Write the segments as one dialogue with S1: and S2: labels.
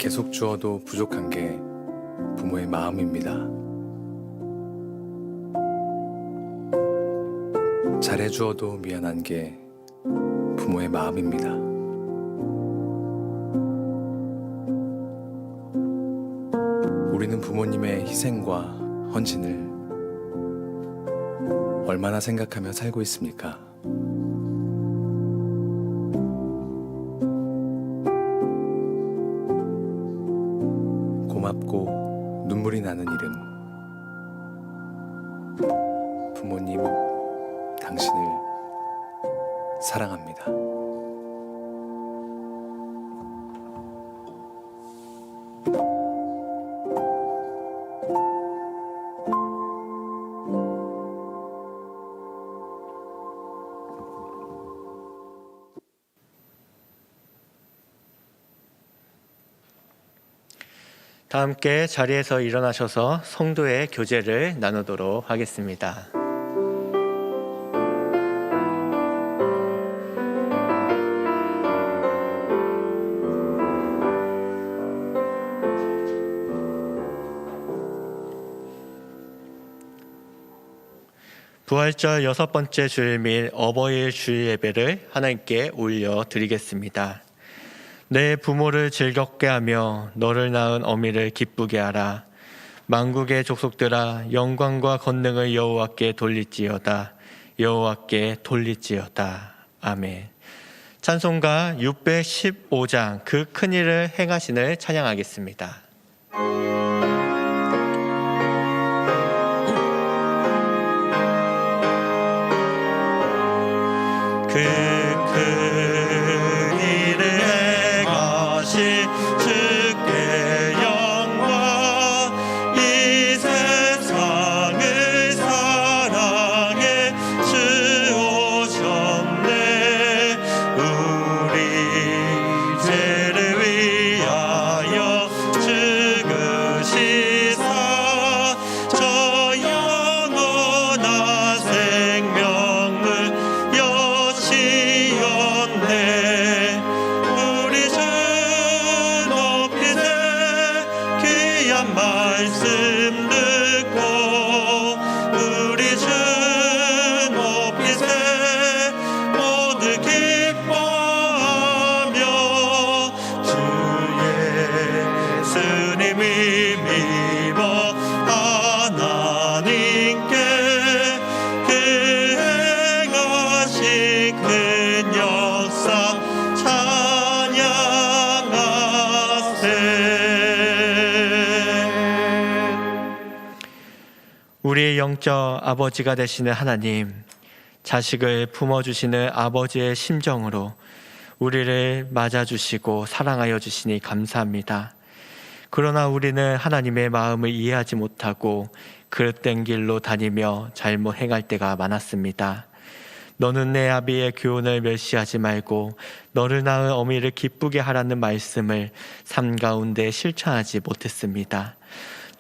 S1: 계속 주어도 부족한 게 부모의 마음입니다. 잘해주어도 미안한 게 부모의 마음입니다. 우리는 부모님의 희생과 헌신을 얼마나 생각하며 살고 있습니까? 고맙고 눈물이 나는 이름, 부모님, 당신을 사랑합니다.
S2: 다 함께 자리에서 일어나셔서 성도의 교제를 나누도록 하겠습니다. 부활절 6번째 주일 및 어버이일 주일 예배를 하나님께 올려드리겠습니다. 내 부모를 즐겁게 하며 너를 낳은 어미를 기쁘게 하라. 만국의 족속들아 영광과 권능을 여호와께 돌릴지어다. 여호와께 돌릴지어다. 아멘. 찬송가 615장 그 큰일을 행하신을 찬양하겠습니다. 우리의 영적 아버지가 되시는 하나님, 자식을 품어주시는 아버지의 심정으로 우리를 맞아주시고 사랑하여 주시니 감사합니다. 그러나 우리는 하나님의 마음을 이해하지 못하고 그릇된 길로 다니며 잘못 행할 때가 많았습니다. 너는 내 아비의 교훈을 멸시하지 말고 너를 낳은 어미를 기쁘게 하라는 말씀을 삶 가운데 실천하지 못했습니다.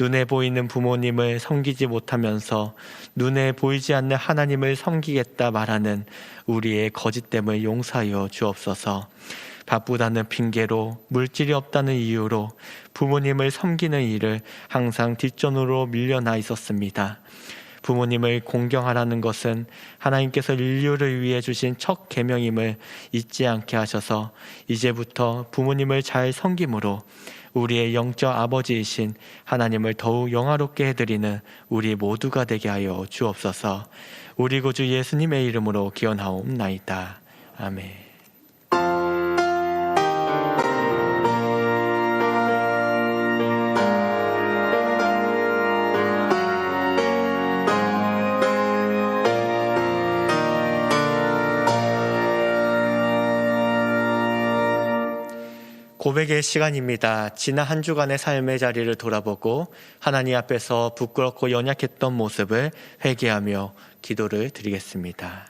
S2: 눈에 보이는 부모님을 섬기지 못하면서 눈에 보이지 않는 하나님을 섬기겠다 말하는 우리의 거짓됨을 용서하여 주옵소서. 바쁘다는 핑계로 물질이 없다는 이유로 부모님을 섬기는 일을 항상 뒷전으로 밀려나 있었습니다. 부모님을 공경하라는 것은 하나님께서 인류를 위해 주신 첫 계명임을 잊지 않게 하셔서 이제부터 부모님을 잘 섬김으로 우리의 영적 아버지이신 하나님을 더욱 영화롭게 해드리는 우리 모두가 되게 하여 주옵소서. 우리 구주 예수님의 이름으로 기원하옵나이다. 아멘. 고백의 시간입니다. 지난 한 주간의 삶의 자리를 돌아보고 하나님 앞에서 부끄럽고 연약했던 모습을 회개하며 기도를 드리겠습니다.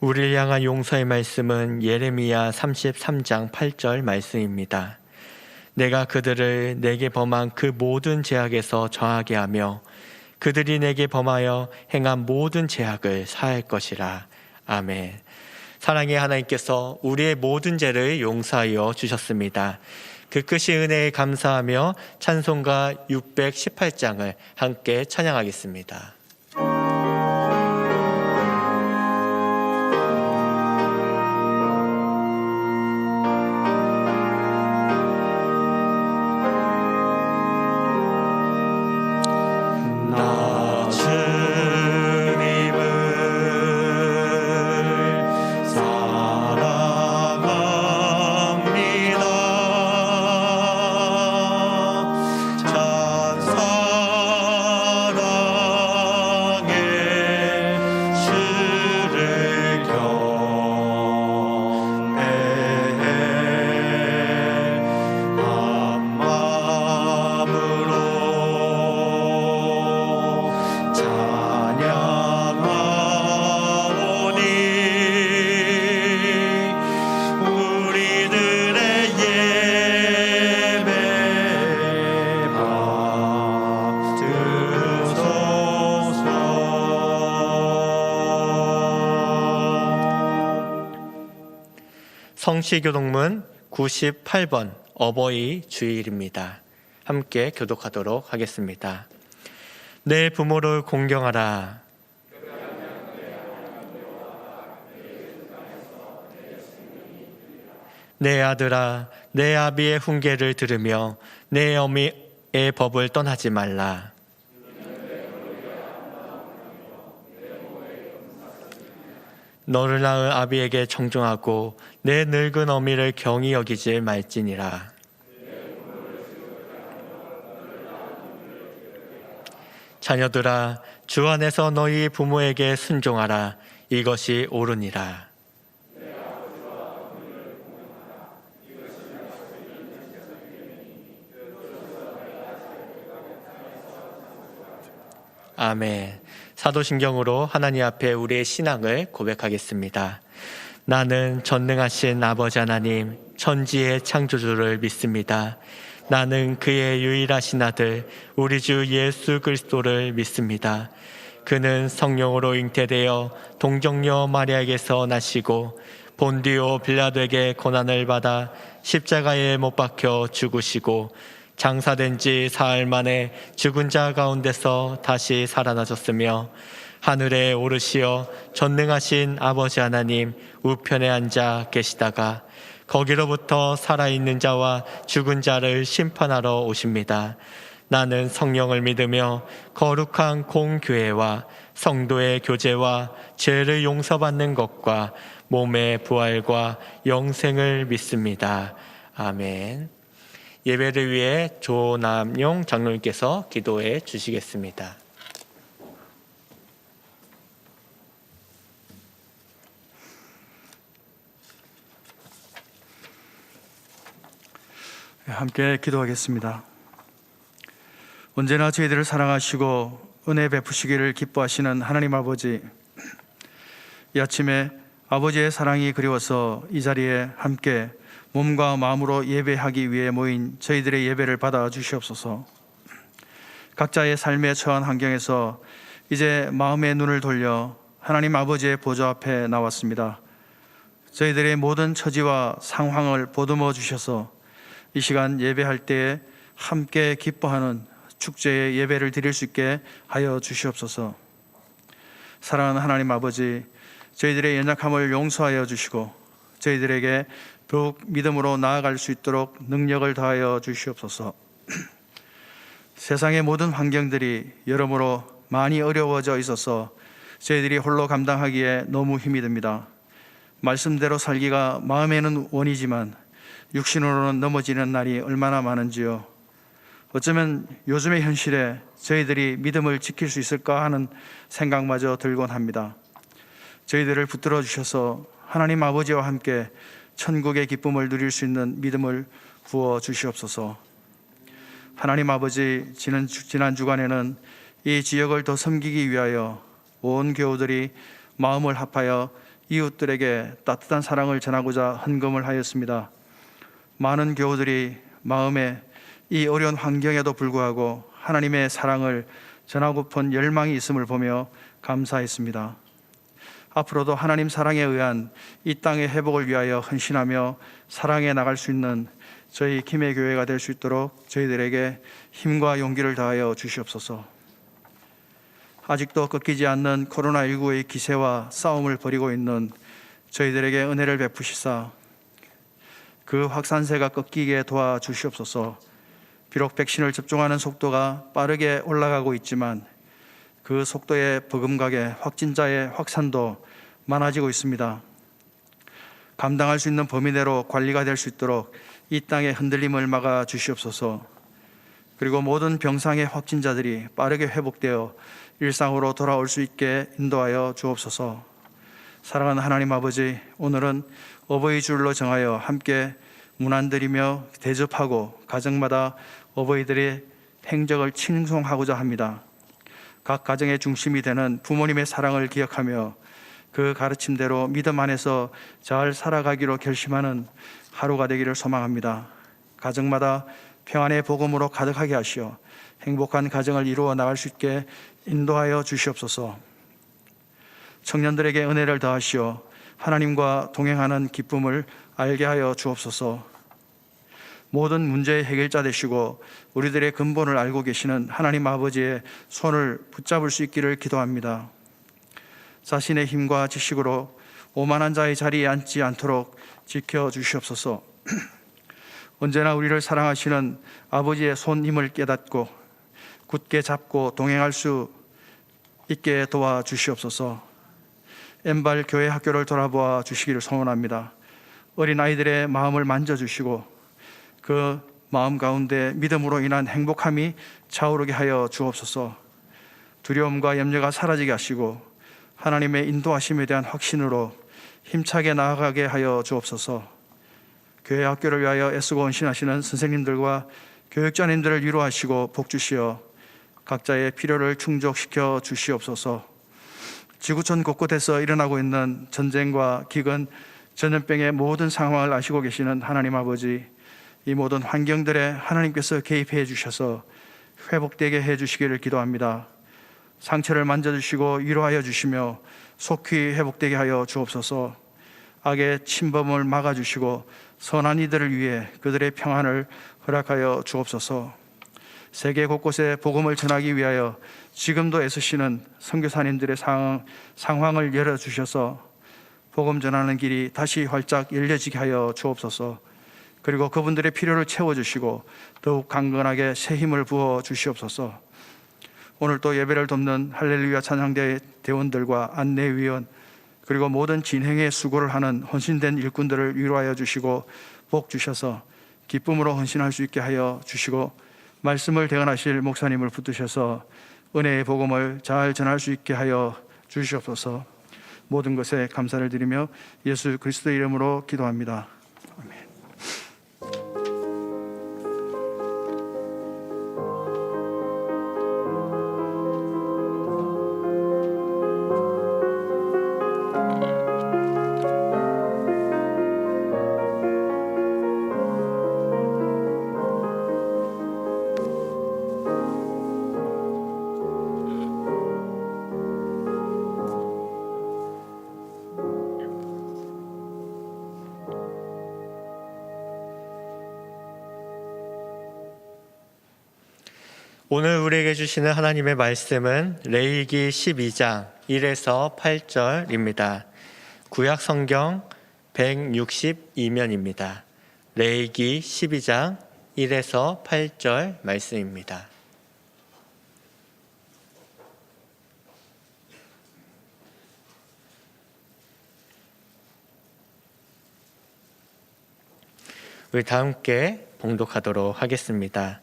S2: 우리를 향한 용서의 말씀은 예레미야 33장 8절 말씀입니다. 내가 그들을 내게 범한 그 모든 죄악에서 정하게 하며 그들이 내게 범하여 행한 모든 죄악을 사할 것이라. 아멘. 사랑의 하나님께서 우리의 모든 죄를 용서하여 주셨습니다. 그 크신 은혜에 감사하며 찬송가 618장을 함께 찬양하겠습니다. 성시교독문 98번 어버이 주일입니다. 함께 교독하도록 하겠습니다. 내 부모를 공경하라. 내 아들아, 내 아비의 훈계를 들으며 내 어미의 법을 떠나지 말라. 너를 낳은 아비에게 청종하고 내 늙은 어미를 경히 여기지 말지니라. 자녀들아, 주 안에서 너희 부모에게 순종하라. 이것이 옳으니라. 아멘. 사도신경으로 하나님 앞에 우리의 신앙을 고백하겠습니다. 나는 전능하신 아버지 하나님, 천지의 창조주를 믿습니다. 나는 그의 유일하신 아들, 우리 주 예수 그리스도를 믿습니다. 그는 성령으로 잉태되어 동정녀 마리아에게서 나시고 본디오 빌라도에게 고난을 받아 십자가에 못 박혀 죽으시고 장사된 지 사흘 만에 죽은 자 가운데서 다시 살아나셨으며 하늘에 오르시어 전능하신 아버지 하나님 우편에 앉아 계시다가 거기로부터 살아있는 자와 죽은 자를 심판하러 오십니다. 나는 성령을 믿으며 거룩한 공교회와 성도의 교제와 죄를 용서받는 것과 몸의 부활과 영생을 믿습니다. 아멘. 예배를 위해 조남용 장로님께서 기도해 주시겠습니다.
S3: 함께 기도하겠습니다. 언제나 저희들을 사랑하시고 은혜 베푸시기를 기뻐하시는 하나님 아버지, 이 아침에 아버지의 사랑이 그리워서 이 자리에 함께 몸과 마음으로 예배하기 위해 모인 저희들의 예배를 받아 주시옵소서. 각자의 삶에 처한 환경에서 이제 마음의 눈을 돌려 하나님 아버지의 보좌 앞에 나왔습니다. 저희들의 모든 처지와 상황을 보듬어 주셔서 이 시간 예배할 때에 함께 기뻐하는 축제의 예배를 드릴 수 있게 하여 주시옵소서. 사랑하는 하나님 아버지, 저희들의 연약함을 용서하여 주시고 저희들에게 더욱 믿음으로 나아갈 수 있도록 능력을 더하여 주시옵소서. 세상의 모든 환경들이 여러모로 많이 어려워져 있어서 저희들이 홀로 감당하기에 너무 힘이 듭니다. 말씀대로 살기가 마음에는 원이지만 육신으로는 넘어지는 날이 얼마나 많은지요. 어쩌면 요즘의 현실에 저희들이 믿음을 지킬 수 있을까 하는 생각마저 들곤 합니다. 저희들을 붙들어 주셔서 하나님 아버지와 함께 천국의 기쁨을 누릴 수 있는 믿음을 부어 주시옵소서. 하나님 아버지, 지난 주간에는 이 지역을 더 섬기기 위하여 온 교우들이 마음을 합하여 이웃들에게 따뜻한 사랑을 전하고자 헌금을 하였습니다. 많은 교우들이 마음에 이 어려운 환경에도 불구하고 하나님의 사랑을 전하고픈 열망이 있음을 보며 감사했습니다. 앞으로도 하나님 사랑에 의한 이 땅의 회복을 위하여 헌신하며 사랑해 나갈 수 있는 저희 김해 교회가 될 수 있도록 저희들에게 힘과 용기를 다하여 주시옵소서. 아직도 꺾이지 않는 코로나19의 기세와 싸움을 벌이고 있는 저희들에게 은혜를 베푸시사 그 확산세가 꺾이게 도와주시옵소서. 비록 백신을 접종하는 속도가 빠르게 올라가고 있지만 그 속도에 버금가게 확진자의 확산도 많아지고 있습니다. 감당할 수 있는 범위 내로 관리가 될 수 있도록 이 땅의 흔들림을 막아 주시옵소서. 그리고 모든 병상의 확진자들이 빠르게 회복되어 일상으로 돌아올 수 있게 인도하여 주옵소서. 사랑하는 하나님 아버지, 오늘은 어버이 주일로 정하여 함께 문안드리며 대접하고 가정마다 어버이들의 행적을 칭송하고자 합니다. 각 가정의 중심이 되는 부모님의 사랑을 기억하며 그 가르침대로 믿음 안에서 잘 살아가기로 결심하는 하루가 되기를 소망합니다. 가정마다 평안의 복음으로 가득하게 하시어 행복한 가정을 이루어 나갈 수 있게 인도하여 주시옵소서. 청년들에게 은혜를 더하시어 하나님과 동행하는 기쁨을 알게 하여 주옵소서. 모든 문제의 해결자 되시고 우리들의 근본을 알고 계시는 하나님 아버지의 손을 붙잡을 수 있기를 기도합니다. 자신의 힘과 지식으로 오만한 자의 자리에 앉지 않도록 지켜주시옵소서. 언제나 우리를 사랑하시는 아버지의 손 힘을 깨닫고 굳게 잡고 동행할 수 있게 도와주시옵소서. 엠발 교회 학교를 돌아보아 주시기를 소원합니다. 어린아이들의 마음을 만져주시고 그 마음 가운데 믿음으로 인한 행복함이 차오르게 하여 주옵소서. 두려움과 염려가 사라지게 하시고 하나님의 인도하심에 대한 확신으로 힘차게 나아가게 하여 주옵소서. 교회 학교를 위하여 애쓰고 헌신하시는 선생님들과 교육자님들을 위로하시고 복주시어 각자의 필요를 충족시켜 주시옵소서. 지구촌 곳곳에서 일어나고 있는 전쟁과 기근, 전염병의 모든 상황을 아시고 계시는 하나님 아버지, 이 모든 환경들에 하나님께서 개입해 주셔서 회복되게 해 주시기를 기도합니다. 상처를 만져주시고 위로하여 주시며 속히 회복되게 하여 주옵소서. 악의 침범을 막아주시고 선한 이들을 위해 그들의 평안을 허락하여 주옵소서. 세계 곳곳에 복음을 전하기 위하여 지금도 애쓰시는 선교사님들의 상황을 열어주셔서 복음 전하는 길이 다시 활짝 열려지게 하여 주옵소서. 그리고 그분들의 필요를 채워주시고 더욱 강건하게 새 힘을 부어 주시옵소서. 오늘 또 예배를 돕는 할렐루야 찬양대 대원들과 안내위원 그리고 모든 진행에 수고를 하는 헌신된 일꾼들을 위로하여 주시고 복 주셔서 기쁨으로 헌신할 수 있게 하여 주시고 말씀을 대언하실 목사님을 붙드셔서 은혜의 복음을 잘 전할 수 있게 하여 주시옵소서. 모든 것에 감사를 드리며 예수 그리스도의 이름으로 기도합니다. 아멘.
S2: 오늘 우리에게 주시는 하나님의 말씀은 레위기 12장 1에서 8절입니다. 구약 성경 162면입니다. 레위기 12장 1에서 8절 말씀입니다. 우리 다 함께 봉독하도록 하겠습니다.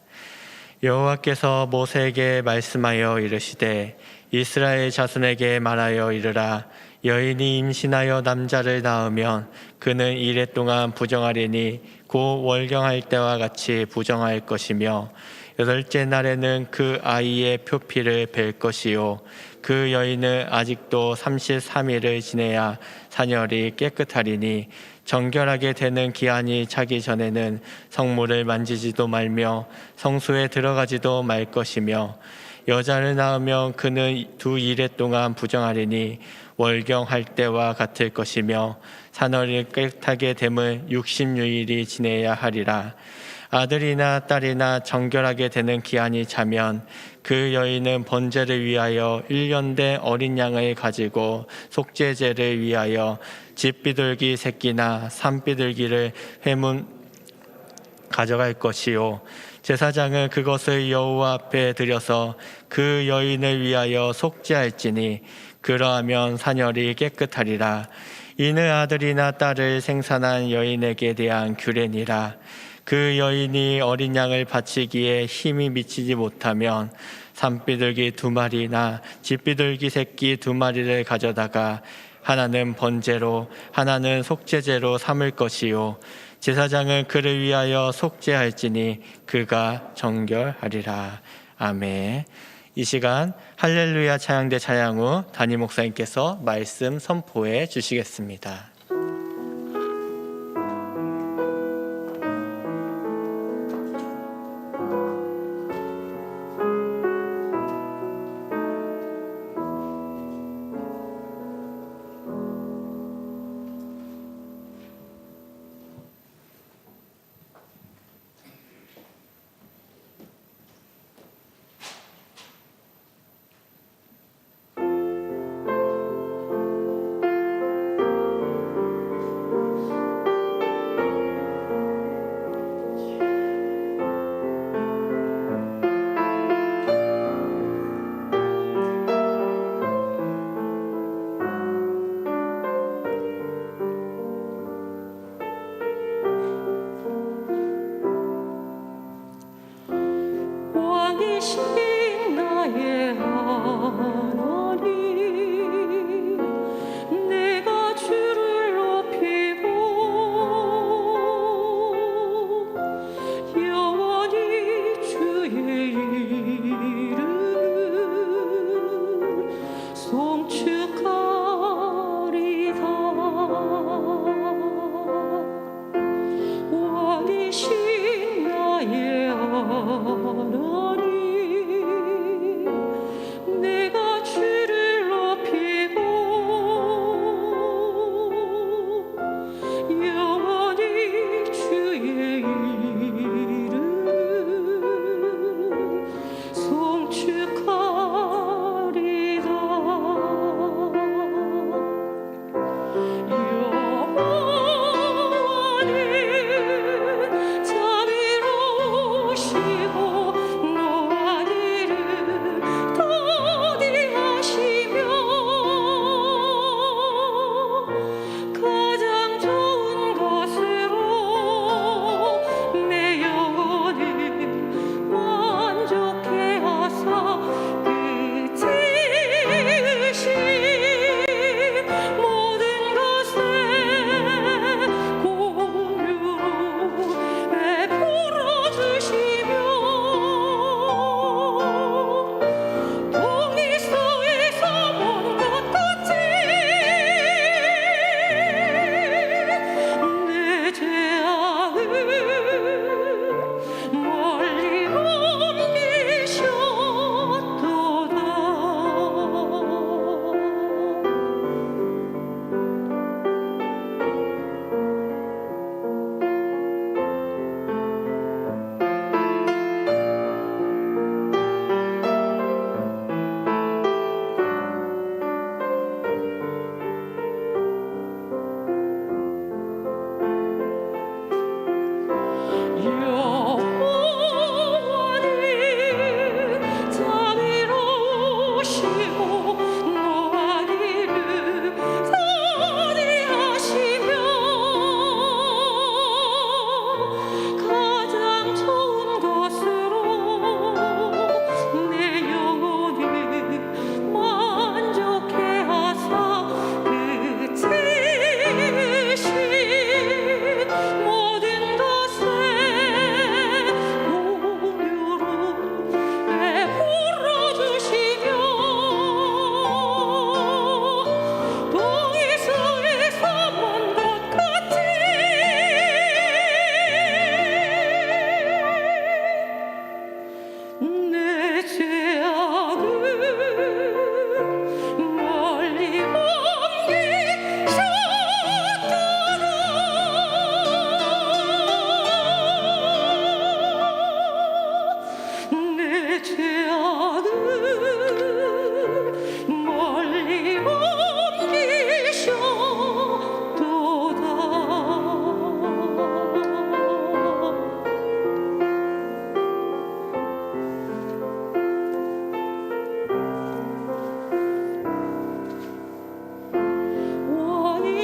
S2: 여호와께서 모세에게 말씀하여 이르시되 이스라엘 자손에게 말하여 이르라. 여인이 임신하여 남자를 낳으면 그는 이래 동안 부정하리니 곧 월경할 때와 같이 부정할 것이며 8째 날에는 그 아이의 표피를 벨 것이요 그 여인은 아직도 33일을 지내야 사녀리 깨끗하리니 정결하게 되는 기한이 차기 전에는 성물을 만지지도 말며 성소에 들어가지도 말 것이며 여자를 낳으면 그는 2일에 동안 부정하리니 월경할 때와 같을 것이며 사녀를 깨끗하게 됨을 60유일이 지내야 하리라. 아들이나 딸이나 정결하게 되는 기한이 차면 그 여인은 번제를 위하여 1년 된 어린 양을 가지고 속죄제를 위하여 집비둘기 새끼나 산비둘기를 회문 가져갈 것이요 제사장은 그것을 여호와 앞에 들여서 그 여인을 위하여 속죄할지니 그러하면 사녀리 깨끗하리라. 이는 아들이나 딸을 생산한 여인에게 대한 규례니라. 그 여인이 어린 양을 바치기에 힘이 미치지 못하면 산비둘기 2마리나 집비둘기 새끼 2마리를 가져다가 하나는 번제로 하나는 속죄제로 삼을 것이요 제사장은 그를 위하여 속죄할지니 그가 정결하리라. 아멘. 이 시간 할렐루야 찬양대 찬양 후 담임 목사님께서 말씀 선포해 주시겠습니다.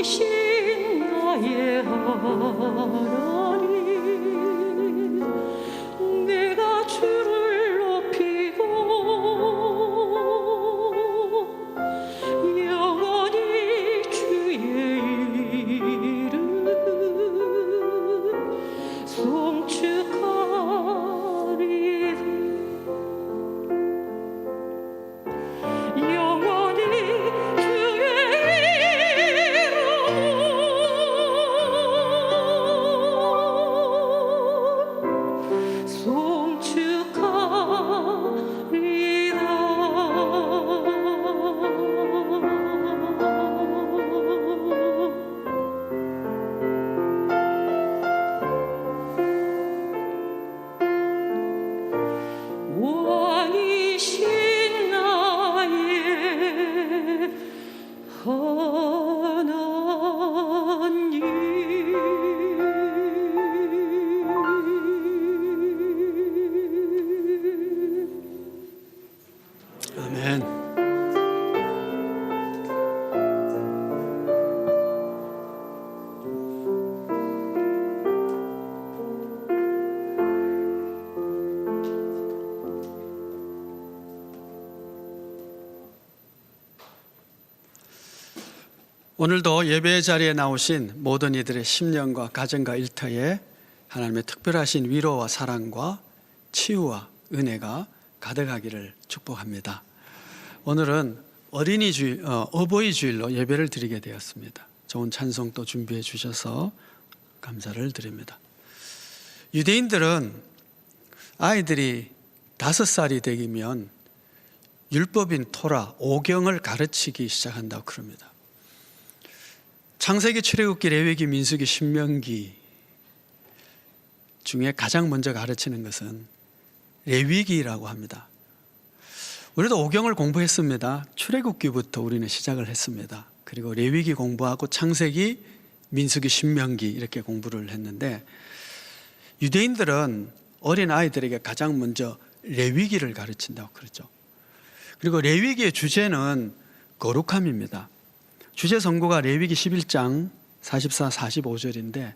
S4: 왕이신 나의 하나님, 내가 주를 높이고 영원히 주의 이름 송축하리라. 영원히 주의 이름 송축하리라. 왕이신 나의 하나님.
S5: 아멘. 오늘도 예배 자리에 나오신 모든 이들의 심령과 가정과 일터에 하나님의 특별하신 위로와 사랑과 치유와 은혜가 가득하기를 축복합니다. 오늘은 어린이 주일, 어버이 주일로 예배를 드리게 되었습니다. 좋은 찬송 또 준비해 주셔서 감사를 드립니다. 유대인들은 아이들이 5살이 되면 율법인 토라, 오경을 가르치기 시작한다고 그럽니다. 창세기, 출애굽기, 레위기, 민수기, 신명기 중에 가장 먼저 가르치는 것은 레위기라고 합니다. 우리도 오경을 공부했습니다. 출애굽기부터 우리는 시작을 했습니다. 그리고 레위기 공부하고 창세기, 민수기, 신명기 이렇게 공부를 했는데, 유대인들은 어린 아이들에게 가장 먼저 레위기를 가르친다고 그러죠. 그리고 레위기의 주제는 거룩함입니다. 주제 선고가 레위기 11장 44, 45절인데,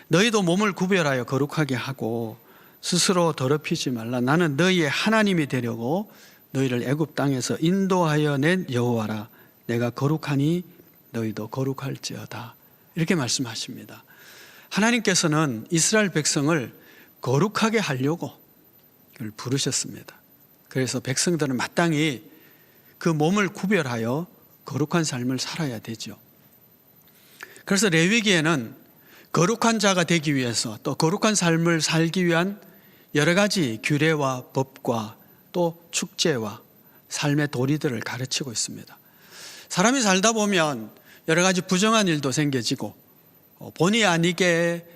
S5: 너희도 몸을 구별하여 거룩하게 하고 스스로 더럽히지 말라. 나는 너희의 하나님이 되려고 너희를 애굽 땅에서 인도하여 낸 여호와라. 내가 거룩하니 너희도 거룩할지어다. 이렇게 말씀하십니다. 하나님께서는 이스라엘 백성을 거룩하게 하려고 그걸 부르셨습니다. 그래서 백성들은 마땅히 그 몸을 구별하여 거룩한 삶을 살아야 되죠. 그래서 레위기에는 거룩한 자가 되기 위해서, 또 거룩한 삶을 살기 위한 여러 가지 규례와 법과 또 축제와 삶의 도리들을 가르치고 있습니다. 사람이 살다 보면 여러 가지 부정한 일도 생겨지고 본의 아니게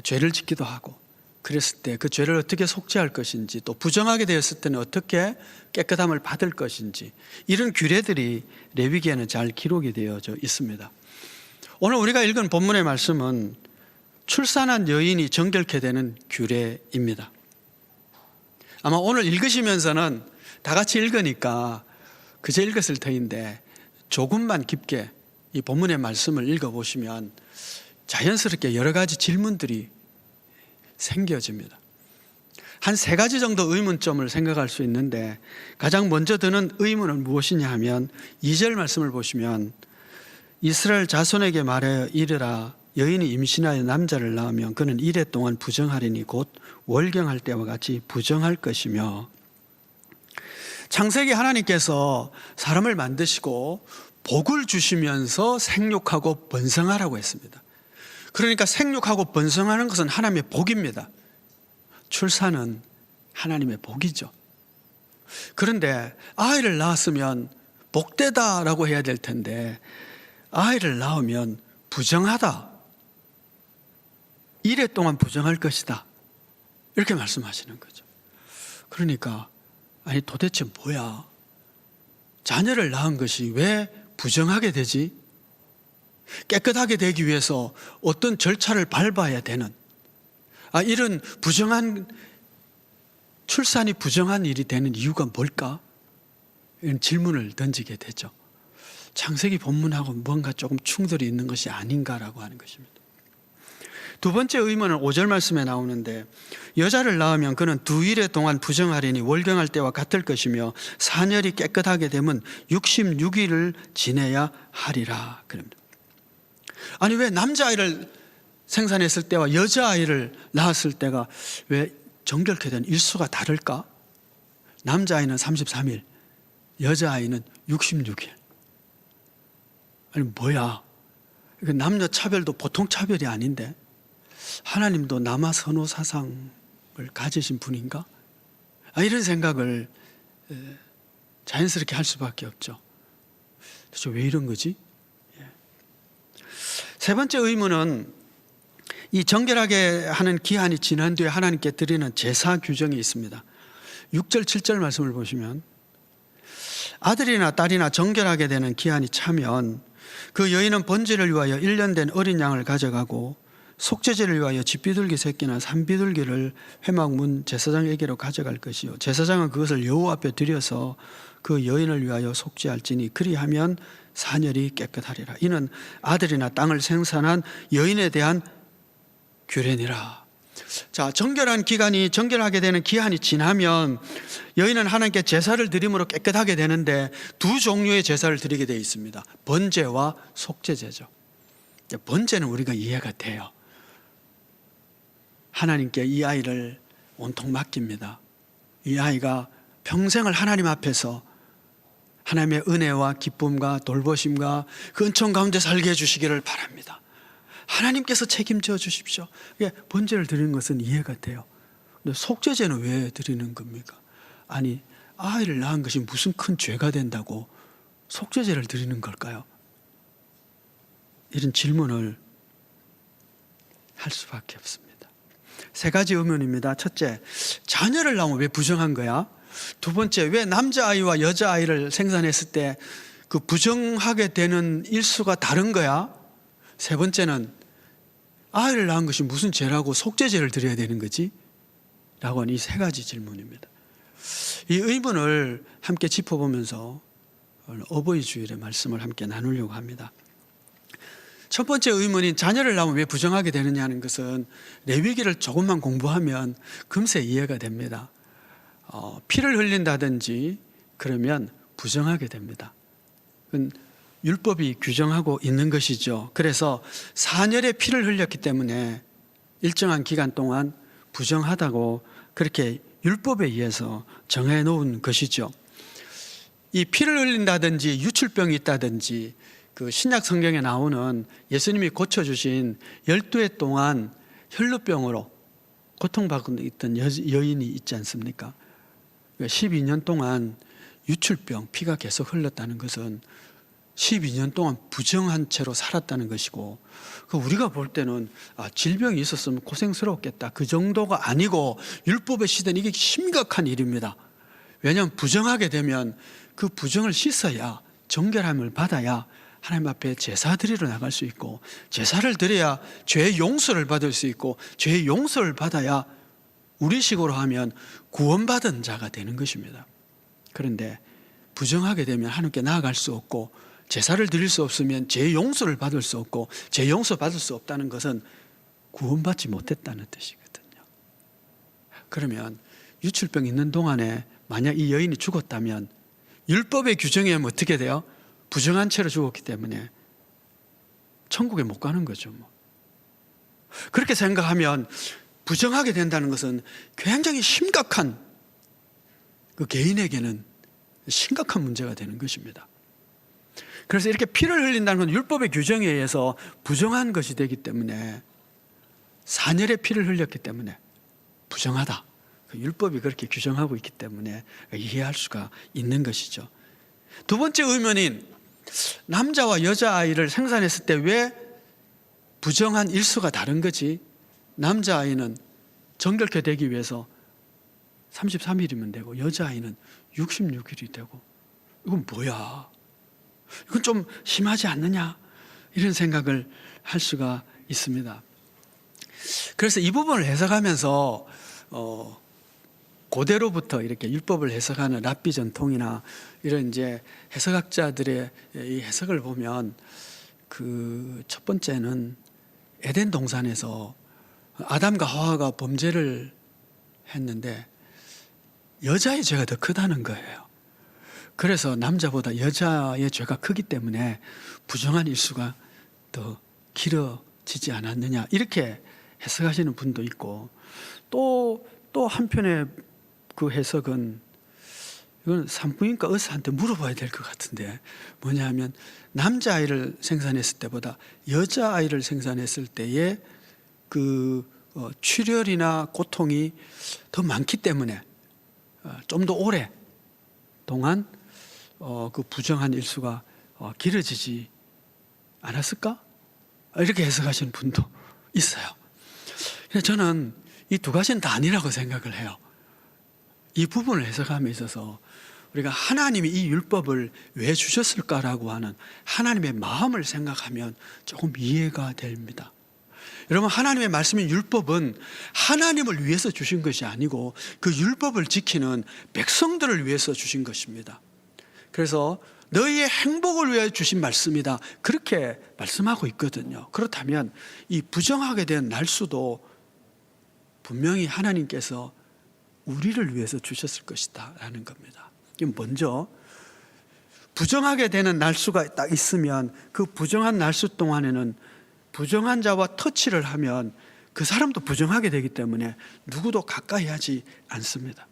S5: 죄를 짓기도 하고, 그랬을 때 그 죄를 어떻게 속죄할 것인지, 또 부정하게 되었을 때는 어떻게 깨끗함을 받을 것인지, 이런 규례들이 레위기에는 잘 기록이 되어져 있습니다. 오늘 우리가 읽은 본문의 말씀은 출산한 여인이 정결케 되는 규례입니다. 아마 오늘 읽으시면서는 다 같이 읽으니까 그저 읽었을 터인데, 조금만 깊게 이 본문의 말씀을 읽어보시면 자연스럽게 여러 가지 질문들이 생겨집니다. 한 3가지 정도 의문점을 생각할 수 있는데, 가장 먼저 드는 의문은 무엇이냐 하면 2절 말씀을 보시면, 이스라엘 자손에게 말하여 이르라. 여인이 임신하여 남자를 낳으면 그는 이래 동안 부정하리니 곧 월경할 때와 같이 부정할 것이며, 창세기 하나님께서 사람을 만드시고 복을 주시면서 생육하고 번성하라고 했습니다. 그러니까 생육하고 번성하는 것은 하나님의 복입니다. 출산은 하나님의 복이죠. 그런데 아이를 낳았으면 복되다라고 해야 될 텐데, 아이를 낳으면 부정하다, 이래 동안 부정할 것이다, 이렇게 말씀하시는 거죠. 그러니까 아니 도대체 뭐야, 자녀를 낳은 것이 왜 부정하게 되지? 깨끗하게 되기 위해서 어떤 절차를 밟아야 되는, 이런 부정한 출산이 부정한 일이 되는 이유가 뭘까? 이런 질문을 던지게 되죠. 창세기 본문하고 뭔가 조금 충돌이 있는 것이 아닌가라고 하는 것입니다. 두 번째 의문은 5절 말씀에 나오는데 여자를 낳으면 그는 2일 동안 부정하리니 월경할 때와 같을 것이며 사녀리 깨끗하게 되면 66일을 지내야 하리라. 그럽니다. 아니 왜 남자아이를 생산했을 때와 여자아이를 낳았을 때가 왜 정결케 된 일수가 다를까? 남자아이는 33일, 여자아이는 66일. 아니 뭐야? 이거 남녀 차별도 보통 차별이 아닌데 하나님도 남아 선호 사상을 가지신 분인가? 이런 생각을 자연스럽게 할 수밖에 없죠. 도대체 왜 이런 거지? 세 번째 의문은 이 정결하게 하는 기한이 지난 뒤에 하나님께 드리는 제사 규정이 있습니다. 6절 7절 말씀을 보시면 아들이나 딸이나 정결하게 되는 기한이 차면 그 여인은 번제를 위하여 1년 된 어린 양을 가져가고 속죄제를 위하여 집비둘기 새끼나 산비둘기를 회막문 제사장에게로 가져갈 것이요 제사장은 그것을 여호와 앞에 드려서 그 여인을 위하여 속죄할지니 그리하면 사녀리 깨끗하리라. 이는 아들이나 땅을 생산한 여인에 대한 규례니라. 자, 정결하게 되는 기한이 지나면 여인은 하나님께 제사를 드림으로 깨끗하게 되는데 두 종류의 제사를 드리게 되어 있습니다. 번제와 속죄제죠. 번제는 우리가 이해가 돼요. 하나님께 이 아이를 온통 맡깁니다. 이 아이가 평생을 하나님 앞에서 하나님의 은혜와 기쁨과 돌보심과 그 은총 가운데 살게 해주시기를 바랍니다. 하나님께서 책임져 주십시오. 번제를 드리는 것은 이해가 돼요. 근데 속죄제는 왜 드리는 겁니까? 아니 아이를 낳은 것이 무슨 큰 죄가 된다고 속죄제를 드리는 걸까요? 이런 질문을 할 수밖에 없습니다. 세 가지 의문입니다. 첫째, 자녀를 낳으면 왜 부정한 거야? 두 번째, 왜 남자아이와 여자아이를 생산했을 때 그 부정하게 되는 일수가 다른 거야? 세 번째는 아이를 낳은 것이 무슨 죄라고 속죄제를 드려야 되는 거지? 라고 하는 이 세 가지 질문입니다. 이 의문을 함께 짚어보면서 오늘 어버이 주일의 말씀을 함께 나누려고 합니다. 첫 번째 의문인 자녀를 낳으면 왜 부정하게 되느냐는 것은 레위기를 조금만 공부하면 금세 이해가 됩니다. 피를 흘린다든지 그러면 부정하게 됩니다. 그건 율법이 규정하고 있는 것이죠. 그래서 사녀의 피를 흘렸기 때문에 일정한 기간 동안 부정하다고 그렇게 율법에 의해서 정해 놓은 것이죠. 이 피를 흘린다든지 유출병이 있다든지 그 신약 성경에 나오는 예수님이 고쳐주신 12해 동안 혈루병으로 고통받고 있던 여인이 있지 않습니까? 12년 동안 유출병, 피가 계속 흘렀다는 것은 12년 동안 부정한 채로 살았다는 것이고, 우리가 볼 때는 질병이 있었으면 고생스러웠겠다, 그 정도가 아니고 율법의 시대는 이게 심각한 일입니다. 왜냐하면 부정하게 되면 그 부정을 씻어야, 정결함을 받아야 하나님 앞에 제사 드리러 나갈 수 있고, 제사를 드려야 죄의 용서를 받을 수 있고, 죄의 용서를 받아야 우리식으로 하면 구원받은 자가 되는 것입니다. 그런데 부정하게 되면 하나님께 나아갈 수 없고, 제사를 드릴 수 없으면 죄의 용서를 받을 수 없고, 죄 용서 받을 수 없다는 것은 구원받지 못했다는 뜻이거든요. 그러면 유출병 있는 동안에 만약 이 여인이 죽었다면 율법의 규정에 의하면 어떻게 돼요? 부정한 채로 죽었기 때문에 천국에 못 가는 거죠. 그렇게 생각하면 부정하게 된다는 것은 굉장히 심각한, 그 개인에게는 심각한 문제가 되는 것입니다. 그래서 이렇게 피를 흘린다는 건 율법의 규정에 의해서 부정한 것이 되기 때문에, 사녀의 피를 흘렸기 때문에 부정하다, 율법이 그렇게 규정하고 있기 때문에 이해할 수가 있는 것이죠. 두 번째 의문인 남자와 여자아이를 생산했을 때 왜 부정한 일수가 다른 거지? 남자아이는 정결케 되기 위해서 33일이면 되고 여자아이는 66일이 되고, 이건 뭐야? 이건 좀 심하지 않느냐? 이런 생각을 할 수가 있습니다. 그래서 이 부분을 해석하면서 고대로부터 이렇게 율법을 해석하는 랍비 전통이나 이런 이제 해석학자들의 이 해석을 보면 그 첫 번째는 에덴 동산에서 아담과 하와가 범죄를 했는데 여자의 죄가 더 크다는 거예요. 그래서 남자보다 여자의 죄가 크기 때문에 부정한 일수가 더 길어지지 않았느냐 이렇게 해석하시는 분도 있고 또 한편의 그 해석은 이건 산부인과 의사한테 물어봐야 될 것 같은데 뭐냐 하면 남자아이를 생산했을 때보다 여자아이를 생산했을 때의 그 출혈이나 고통이 더 많기 때문에 좀 더 오래 동안 그 부정한 일수가 길어지지 않았을까? 이렇게 해석하시는 분도 있어요. 그래서 저는 이 두 가지는 다 아니라고 생각을 해요. 이 부분을 해석함에 있어서 우리가 하나님이 이 율법을 왜 주셨을까라고 하는 하나님의 마음을 생각하면 조금 이해가 됩니다. 여러분, 하나님의 말씀인 율법은 하나님을 위해서 주신 것이 아니고 그 율법을 지키는 백성들을 위해서 주신 것입니다. 그래서 너희의 행복을 위해 주신 말씀이다, 그렇게 말씀하고 있거든요. 그렇다면 이 부정하게 된 날수도 분명히 하나님께서 우리를 위해서 주셨을 것이다 라는 겁니다. 먼저 부정하게 되는 날수가 딱 있으면 그 부정한 날수 동안에는 부정한 자와 터치를 하면 그 사람도 부정하게 되기 때문에 누구도 가까이 하지 않습니다.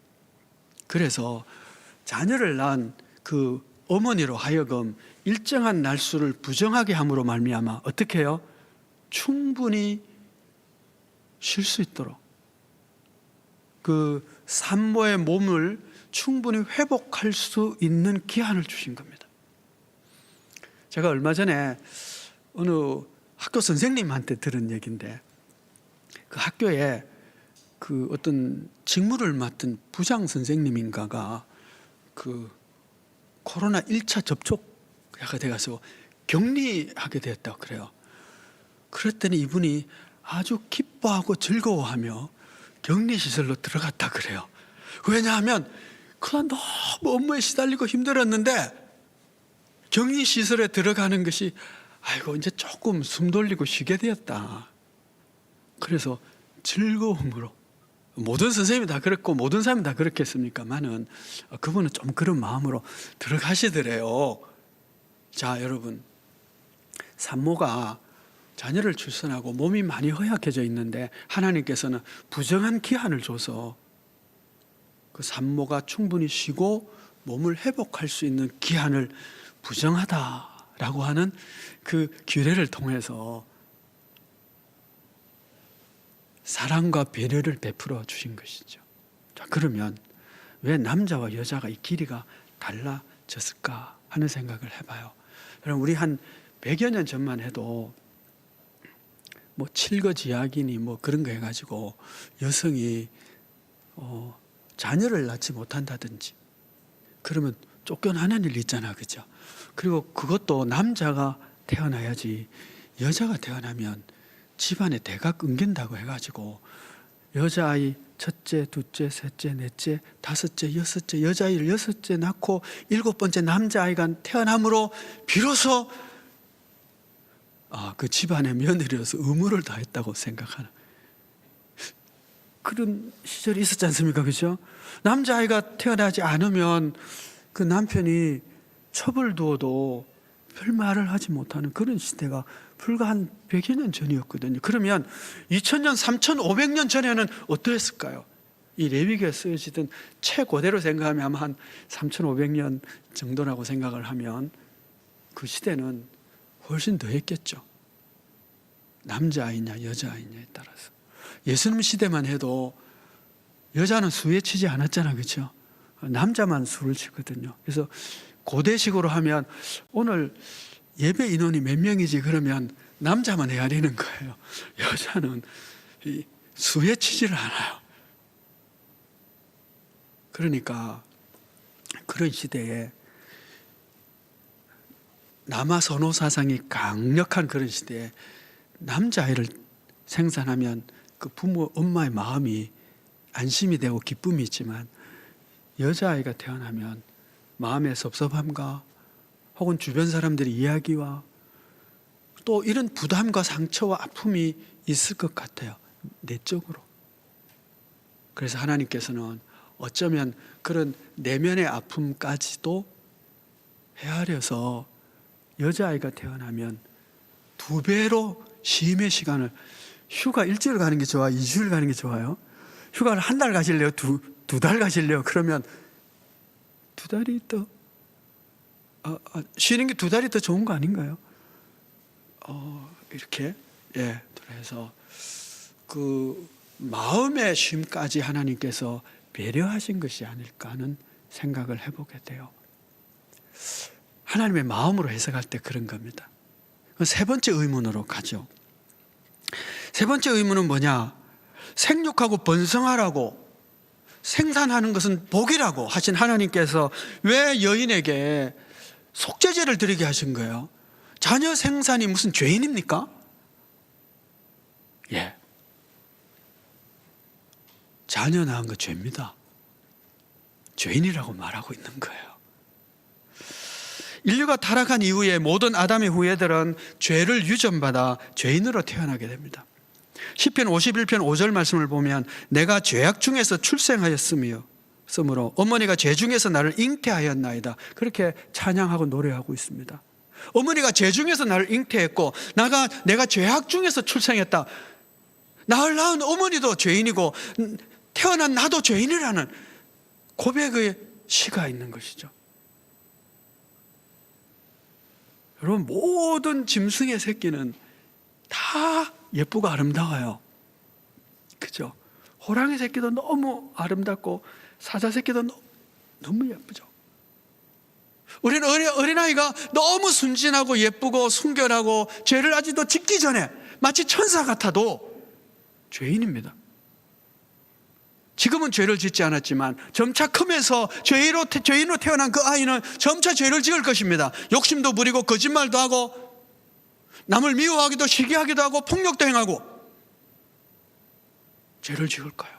S5: 그래서 자녀를 낳은 그 어머니로 하여금 일정한 날수를 부정하게 함으로 말미암아 어떻게 해요? 충분히 쉴 수 있도록 그 산모의 몸을 충분히 회복할 수 있는 기한을 주신 겁니다. 제가 얼마 전에 어느 학교 선생님한테 들은 얘기인데 그 학교에 그 어떤 직무를 맡은 부장 선생님인가가 그 코로나 1차 접촉자가 돼가서 격리하게 되었다고 그래요. 그랬더니 이분이 아주 기뻐하고 즐거워하며 격리시설로 들어갔다 그래요. 왜냐하면 그냥 너무 업무에 시달리고 힘들었는데 격리시설에 들어가는 것이 아이고 이제 조금 숨 돌리고 쉬게 되었다. 그래서 즐거움으로, 모든 선생님이 다 그랬고 모든 사람이 다 그렇겠습니까만은 그분은 좀 그런 마음으로 들어가시더래요. 자, 여러분, 산모가 자녀를 출산하고 몸이 많이 허약해져 있는데 하나님께서는 부정한 기한을 줘서 그 산모가 충분히 쉬고 몸을 회복할 수 있는 기한을 부정하다라고 하는 그 규례를 통해서 사랑과 배려를 베풀어 주신 것이죠. 자, 그러면 왜 남자와 여자가 이 길이가 달라졌을까 하는 생각을 해봐요. 여러분, 우리 한 100여 년 전만 해도 뭐 칠거지약이니 뭐 그런 거 해가지고 여성이 자녀를 낳지 못한다든지 그러면 쫓겨나는 일 있잖아, 그죠? 그리고 그것도 남자가 태어나야지 여자가 태어나면 집안에 대각 끊긴다고 해가지고 여자아이 첫째, 둘째, 셋째, 넷째, 다섯째, 여섯째 여자아이를 6째 낳고 7번째 남자아이가 태어남으로 비로소 그 집안의 며느리로서 의무를 다했다고 생각하는 그런 시절이 있었지 않습니까? 그죠? 남자아이가 태어나지 않으면 그 남편이 첩을 두어도 별 말을 하지 못하는 그런 시대가 불과 한 100여 년 전이었거든요. 그러면 2000년, 3500년 전에는 어떠했을까요? 이 레위기에 쓰여지던 최고대로 생각하면 아마 한 3500년 정도라고 생각을 하면 그 시대는 훨씬 더 했겠죠. 남자아이냐 여자아이냐에 따라서. 예수님 시대만 해도 여자는 수에 치지 않았잖아, 그렇죠? 남자만 수를 치거든요. 그래서 고대식으로 하면 오늘 예배 인원이 몇 명이지 그러면 남자만 헤아리는 거예요. 여자는 수에 치지를 않아요. 그러니까 그런 시대에 남아 선호 사상이 강력한 그런 시대에 남자아이를 생산하면 그 부모 엄마의 마음이 안심이 되고 기쁨이 있지만 여자아이가 태어나면 마음의 섭섭함과 혹은 주변 사람들의 이야기와 또 이런 부담과 상처와 아픔이 있을 것 같아요. 내적으로. 그래서 하나님께서는 어쩌면 그런 내면의 아픔까지도 헤아려서 여자아이가 태어나면 2배로 쉼의 시간을, 휴가 일주일 가는 게 좋아? 2주일 가는 게 좋아요? 휴가를 1달 가실래요? 두 달 가실래요? 그러면 2달이 더 쉬는 게 2달이 더 좋은 거 아닌가요? 이렇게 그래서 그 마음의 쉼까지 하나님께서 배려하신 것이 아닐까 하는 생각을 해보게 돼요. 하나님의 마음으로 해석할 때 그런 겁니다. 세 번째 의문으로 가죠. 세 번째 의문은 뭐냐? 생육하고 번성하라고, 생산하는 것은 복이라고 하신 하나님께서 왜 여인에게 속죄제를 드리게 하신 거예요? 자녀 생산이 무슨 죄인입니까? 예. 자녀 낳은 거 죄입니다. 죄인이라고 말하고 있는 거예요. 인류가 타락한 이후에 모든 아담의 후예들은 죄를 유전받아 죄인으로 태어나게 됩니다. 시편 51편 5절 말씀을 보면 내가 죄악 중에서 출생하였으므로 어머니가 죄 중에서 나를 잉태하였나이다. 그렇게 찬양하고 노래하고 있습니다. 어머니가 죄 중에서 나를 잉태했고 내가 죄악 중에서 출생했다. 나를 낳은 어머니도 죄인이고 태어난 나도 죄인이라는 고백의 시가 있는 것이죠. 여러분, 모든 짐승의 새끼는 다 예쁘고 아름다워요. 그죠? 호랑이 새끼도 너무 아름답고 사자 새끼도 너무 예쁘죠. 우리는 어린아이가 너무 순진하고 예쁘고 순결하고 죄를 아직도 짓기 전에 마치 천사 같아도 죄인입니다. 지금은 죄를 짓지 않았지만 점차 크면서 죄인으로 태어난 그 아이는 점차 죄를 지을 것입니다. 욕심도 부리고 거짓말도 하고 남을 미워하기도 시기하기도 하고 폭력도 행하고 죄를 지을 거예요.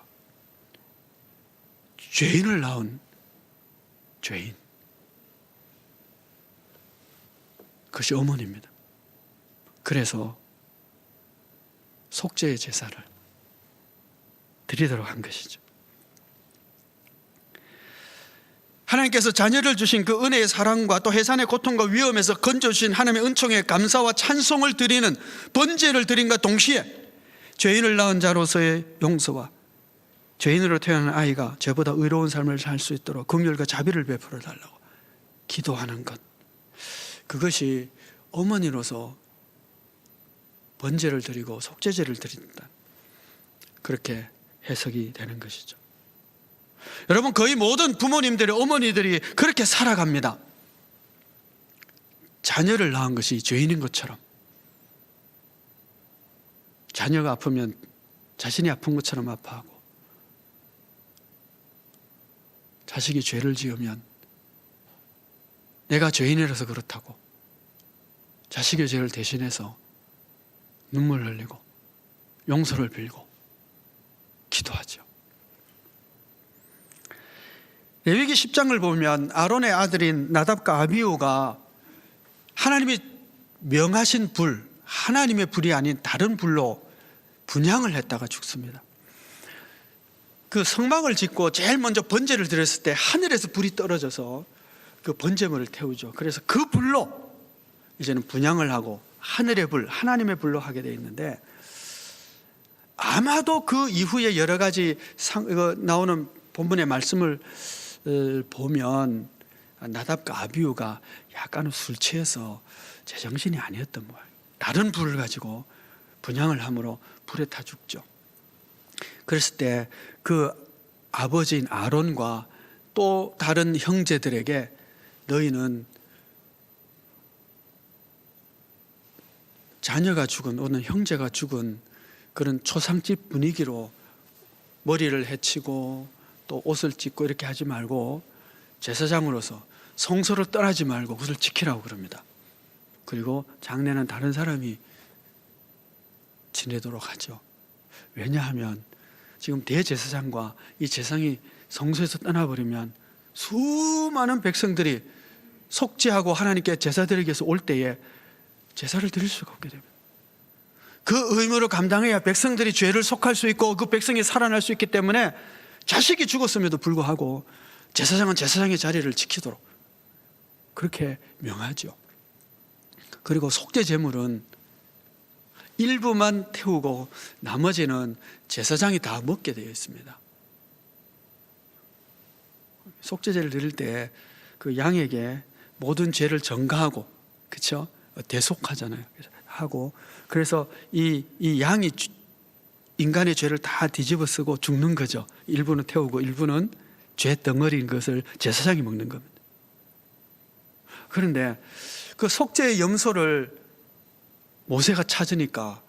S5: 죄인을 낳은 죄인, 그것이 어머니입니다. 그래서 속죄의 제사를 드리도록 한 것이죠. 하나님께서 자녀를 주신 그 은혜의 사랑과 또 해산의 고통과 위험에서 건져주신 하나님의 은총에 감사와 찬송을 드리는 번제를 드림과 동시에 죄인을 낳은 자로서의 용서와 죄인으로 태어난 아이가 저보다 의로운 삶을 살 수 있도록 긍휼과 자비를 베풀어 달라고 기도하는 것, 그것이 어머니로서 번제를 드리고 속죄제를 드린다, 그렇게 해석이 되는 것이죠. 여러분, 거의 모든 부모님들의 어머니들이 그렇게 살아갑니다. 자녀를 낳은 것이 죄인인 것처럼, 자녀가 아프면 자신이 아픈 것처럼 아파하고, 자식이 죄를 지으면 내가 죄인이라서 그렇다고 자식의 죄를 대신해서 눈물 흘리고 용서를 빌고 기도하죠. 레위기 10장을 보면 아론의 아들인 나답과 아비후가 하나님이 명하신 불, 하나님의 불이 아닌 다른 불로 분향을 했다가 죽습니다. 그 성막을 짓고 제일 먼저 번제를 드렸을 때 하늘에서 불이 떨어져서 그 번제물을 태우죠. 그래서 그 불로 이제는 분향을 하고 하늘의 불, 하나님의 불로 하게 되어 있는데, 아마도 그 이후에 여러 가지 나오는 본문의 말씀을 보면 나답과 아비후가 약간은 술 취해서 제정신이 아니었던 거예요. 다른 불을 가지고 분향을 함으로 불에 타 죽죠. 그랬을 때 그 아버지인 아론과 또 다른 형제들에게 너희는 자녀가 죽은, 오늘 형제가 죽은 그런 초상집 분위기로 머리를 헤치고 또 옷을 찢고 이렇게 하지 말고 제사장으로서 성소를 떠나지 말고 그것을 지키라고 그럽니다. 그리고 장례는 다른 사람이 지내도록 하죠. 왜냐하면 지금 대제사장과 이 제사장이 성소에서 떠나버리면 수많은 백성들이 속죄하고 하나님께 제사 드리기 위해서 올 때에 제사를 드릴 수가 없게 됩니다. 그 의무를 감당해야 백성들이 죄를 속할 수 있고 그 백성이 살아날 수 있기 때문에 자식이 죽었음에도 불구하고 제사장은 제사장의 자리를 지키도록 그렇게 명하죠. 그리고 속죄 제물은 일부만 태우고 나머지는 제사장이 다 먹게 되어 있습니다. 속죄제를 드릴 때 그 양에게 모든 죄를 전가하고, 그렇죠? 대속하잖아요. 하고 그래서 이 양이 인간의 죄를 다 뒤집어 쓰고 죽는 거죠. 일부는 태우고 일부는 죄 덩어리인 것을 제사장이 먹는 겁니다. 그런데 그 속죄의 염소를 모세가 찾으니까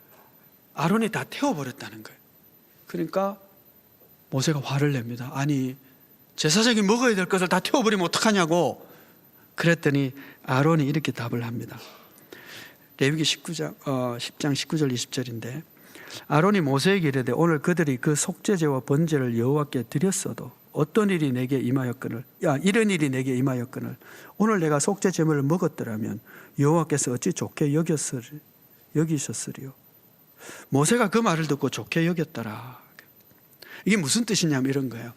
S5: 아론이 다 태워버렸다는 거예요. 그러니까 모세가 화를 냅니다. 아니, 제사장이 먹어야 될 것을 다 태워버리면 어떡하냐고. 그랬더니 아론이 이렇게 답을 합니다. 레위기 10장 19절 20절인데 아론이 모세에게 이르되 오늘 그들이 그 속죄제와 번제를 여호와께 드렸어도 어떤 일이 내게 임하였거늘 이런 일이 내게 임하였거늘 오늘 내가 속죄 제물을 먹었더라면 여호와께서 어찌 좋게 여기셨으리요. 모세가 그 말을 듣고 좋게 여겼더라. 이게 무슨 뜻이냐면 이런 거예요.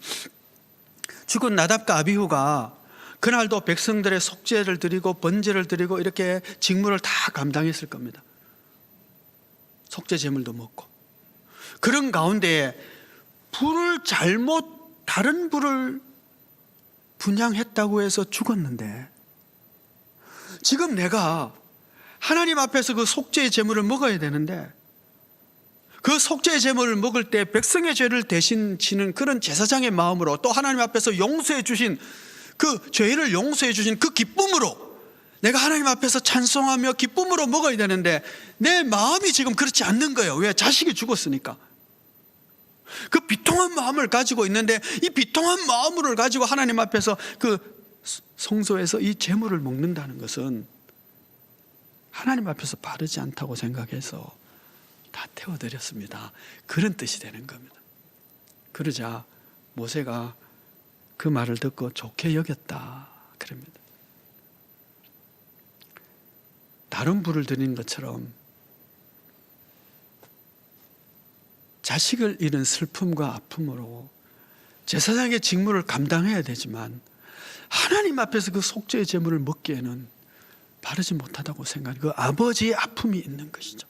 S5: 죽은 나답과 아비후가 그날도 백성들의 속죄를 드리고 번제를 드리고 이렇게 직무를 다 감당했을 겁니다. 속죄 제물도 먹고. 그런 가운데에 다른 불을 분향했다고 해서 죽었는데 지금 내가 하나님 앞에서 그 속죄의 제물을 먹어야 되는데 그 속죄의 제물을 먹을 때 백성의 죄를 대신 지는 그런 제사장의 마음으로 또 하나님 앞에서 용서해 주신 그 죄를 용서해 주신 그 기쁨으로 내가 하나님 앞에서 찬송하며 기쁨으로 먹어야 되는데 내 마음이 지금 그렇지 않는 거예요. 왜? 자식이 죽었으니까. 그 비통한 마음을 가지고 있는데 이 비통한 마음을 가지고 하나님 앞에서 그 성소에서 이 제물을 먹는다는 것은 하나님 앞에서 바르지 않다고 생각해서 다 태워드렸습니다. 그런 뜻이 되는 겁니다. 그러자 모세가 그 말을 듣고 좋게 여겼다 그럽니다. 다른 불을 드리는 것처럼 자식을 잃은 슬픔과 아픔으로 제사장의 직무를 감당해야 되지만 하나님 앞에서 그 속죄의 제물을 먹기에는 바르지 못하다고 생각하는 그 아버지의 아픔이 있는 것이죠.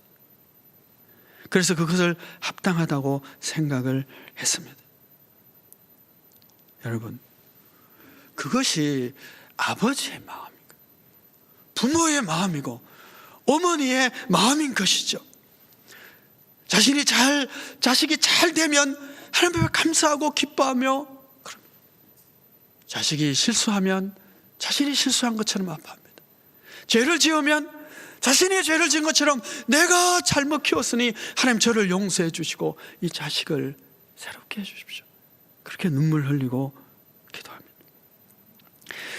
S5: 그래서 그것을 합당하다고 생각을 했습니다. 여러분, 그것이 아버지의 마음이고 부모의 마음이고 어머니의 마음인 것이죠. 자식이 잘 되면 하나님 앞에 감사하고 기뻐하며 자식이 실수하면 자신이 실수한 것처럼 아파합니다. 죄를 지으면 자신이 죄를 지은 것처럼 내가 잘못 키웠으니 하나님 저를 용서해 주시고 이 자식을 새롭게 해 주십시오. 그렇게 눈물 흘리고 기도합니다.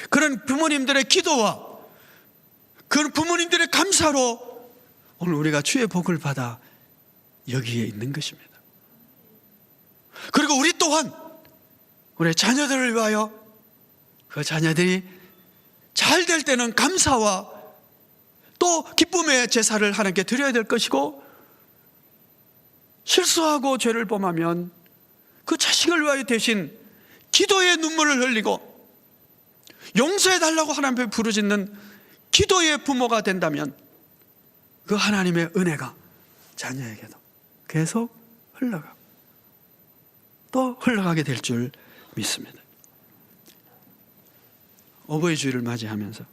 S5: 그런 부모님들의 기도와 그런 부모님들의 감사로 오늘 우리가 주의 복을 받아 여기에 있는 것입니다. 그리고 우리 또한 우리 자녀들을 위하여 그 자녀들이 잘 될 때는 감사와 또 기쁨의 제사를 하나님께 드려야 될 것이고 실수하고 죄를 범하면 그 자식을 위하여 대신 기도의 눈물을 흘리고 용서해 달라고 하나님 앞에 부르짖는 기도의 부모가 된다면 그 하나님의 은혜가 자녀에게도 계속 흘러가고 또 흘러가게 될 줄 믿습니다. 어버이 주일을 맞이하면서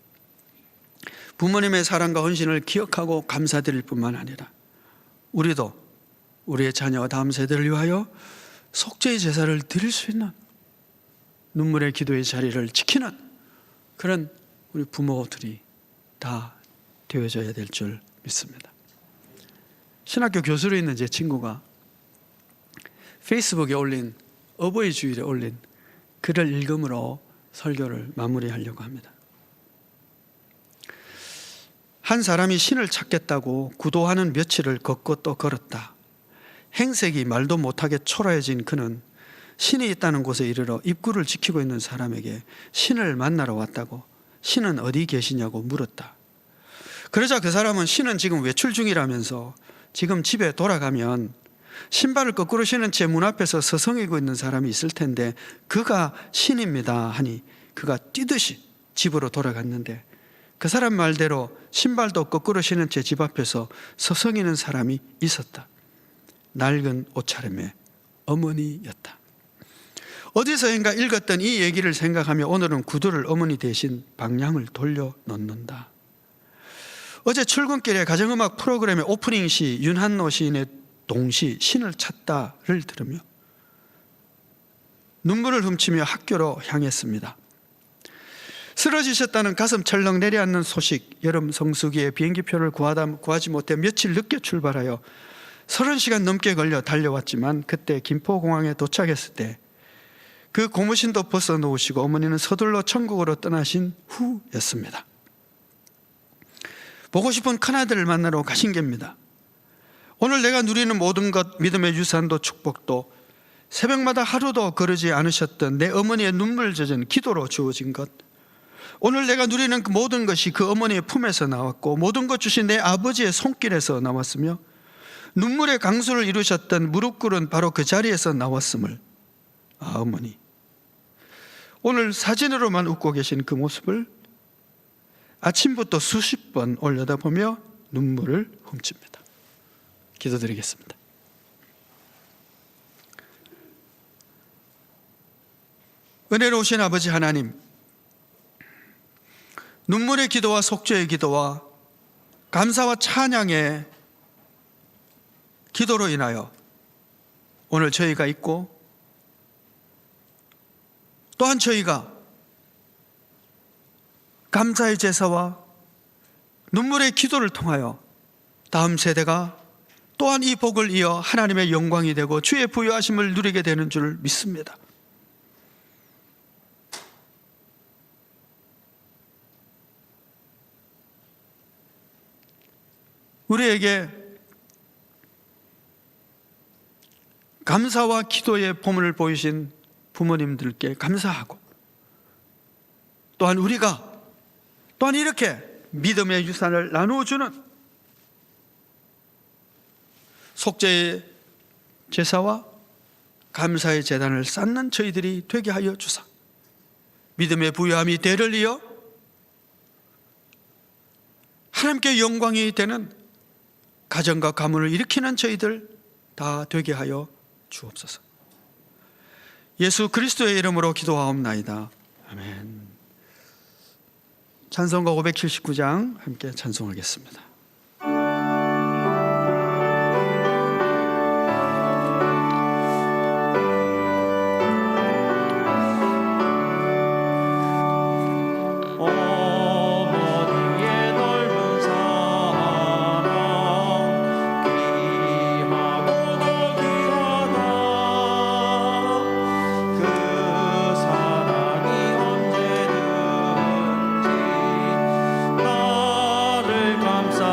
S5: 부모님의 사랑과 헌신을 기억하고 감사드릴 뿐만 아니라 우리도 우리의 자녀와 다음 세대를 위하여 속죄의 제사를 드릴 수 있는 눈물의 기도의 자리를 지키는 그런 우리 부모들이 다 되어져야 될 줄 믿습니다. 신학교 교수로 있는 제 친구가 페이스북에 올린 어버이 주일에 올린 글을 읽음으로 설교를 마무리하려고 합니다. 한 사람이 신을 찾겠다고 구도하는 며칠을 걷고 또 걸었다. 행색이 말도 못하게 초라해진 그는 신이 있다는 곳에 이르러 입구를 지키고 있는 사람에게 신을 만나러 왔다고, 신은 어디 계시냐고 물었다. 그러자 그 사람은 신은 지금 외출 중이라면서 지금 집에 돌아가면 신발을 거꾸로 신은 채 문 앞에서 서성이고 있는 사람이 있을 텐데 그가 신입니다 하니 그가 뛰듯이 집으로 돌아갔는데 그 사람 말대로 신발도 거꾸로 신은 채 집 앞에서 서성이는 사람이 있었다. 낡은 옷차림의 어머니였다. 어디서인가 읽었던 이 얘기를 생각하며 오늘은 구두를 어머니 대신 방향을 돌려 놓는다. 어제 출근길에 가정음악 프로그램의 오프닝 시 윤한노 시인의 동시 신을 찾다를 들으며 눈물을 훔치며 학교로 향했습니다. 쓰러지셨다는 가슴 철렁 내려앉는 소식, 여름 성수기에 비행기표를 구하지 못해 며칠 늦게 출발하여 30시간 넘게 걸려 달려왔지만 그때 김포공항에 도착했을 때 그 고무신도 벗어놓으시고 어머니는 서둘러 천국으로 떠나신 후였습니다. 보고 싶은 큰아들을 만나러 가신 겁니다. 오늘 내가 누리는 모든 것, 믿음의 유산도 축복도 새벽마다 하루도 거르지 않으셨던 내 어머니의 눈물 젖은 기도로 주어진 것, 오늘 내가 누리는 그 모든 것이 그 어머니의 품에서 나왔고 모든 것 주신 내 아버지의 손길에서 나왔으며 눈물의 강수를 이루셨던 무릎 꿇은 바로 그 자리에서 나왔음을, 어머니 오늘 사진으로만 웃고 계신 그 모습을 아침부터 수십 번 올려다보며 눈물을 훔칩니다. 기도드리겠습니다. 은혜로우신 아버지 하나님, 눈물의 기도와 속죄의 기도와 감사와 찬양의 기도로 인하여 오늘 저희가 있고 또한 저희가 감사의 제사와 눈물의 기도를 통하여 다음 세대가 또한 이 복을 이어 하나님의 영광이 되고 주의 부유하심을 누리게 되는 줄 믿습니다. 우리에게 감사와 기도의 보물을 보이신 부모님들께 감사하고 또한 우리가 또한 이렇게 믿음의 유산을 나누어주는 속죄의 제사와 감사의 제단을 쌓는 저희들이 되게 하여 주사 믿음의 부유함이 대를 이어 하나님께 영광이 되는 가정과 가문을 일으키는 저희들 다 되게 하여 주옵소서. 예수 그리스도의 이름으로 기도하옵나이다. 아멘. 찬송가 579장 함께 찬송하겠습니다.
S2: 감사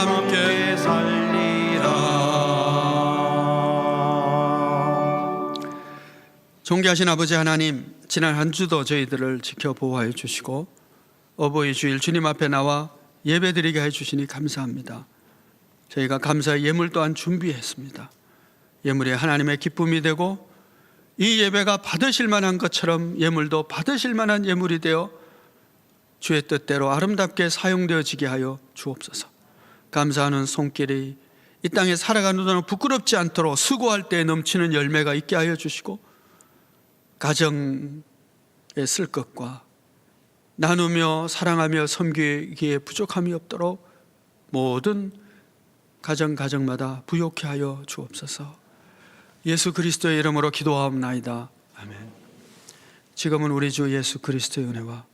S5: 함께 존귀하신 아버지 하나님, 지난 한 주도 저희들을 지켜 보호하여 주시고 어버이 주일 주님 앞에 나와 예배드리게 해주시니 감사합니다. 저희가 감사의 예물 또한 준비했습니다. 예물이 하나님의 기쁨이 되고 이 예배가 받으실 만한 것처럼 예물도 받으실 만한 예물이 되어 주의 뜻대로 아름답게 사용되어지게 하여 주옵소서. 감사하는 손길이 이 땅에 살아가는 동안 부끄럽지 않도록 수고할 때 넘치는 열매가 있게 하여 주시고 가정에 쓸 것과 나누며 사랑하며 섬기기에 부족함이 없도록 모든 가정마다 부요케 하여 주옵소서. 예수 그리스도의 이름으로 기도하옵나이다. 아멘. 지금은 우리 주 예수 그리스도의 은혜와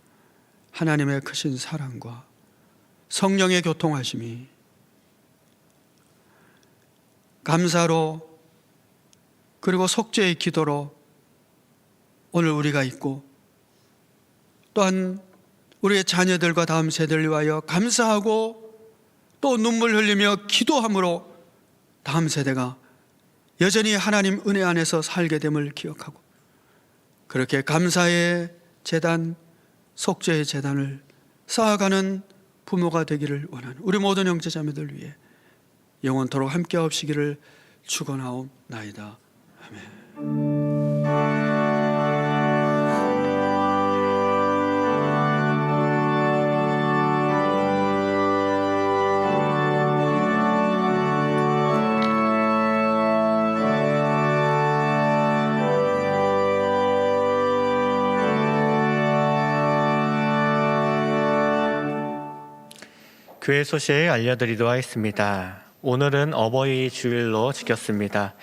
S5: 하나님의 크신 사랑과 성령의 교통하심이 감사로 그리고 속죄의 기도로 오늘 우리가 있고 또한 우리의 자녀들과 다음 세대를 위하여 감사하고 또 눈물 흘리며 기도함으로 다음 세대가 여전히 하나님 은혜 안에서 살게 됨을 기억하고 그렇게 감사의 재단, 속죄의 재단을 쌓아가는 부모가 되기를 원하는 우리 모든 형제자매들 위해 영원토록 함께 하시기를 축원하옵나이다. 아멘.
S2: 교회 소식 알려드리도록 하겠습니다. 오늘은 어버이 주일로 지켰습니다.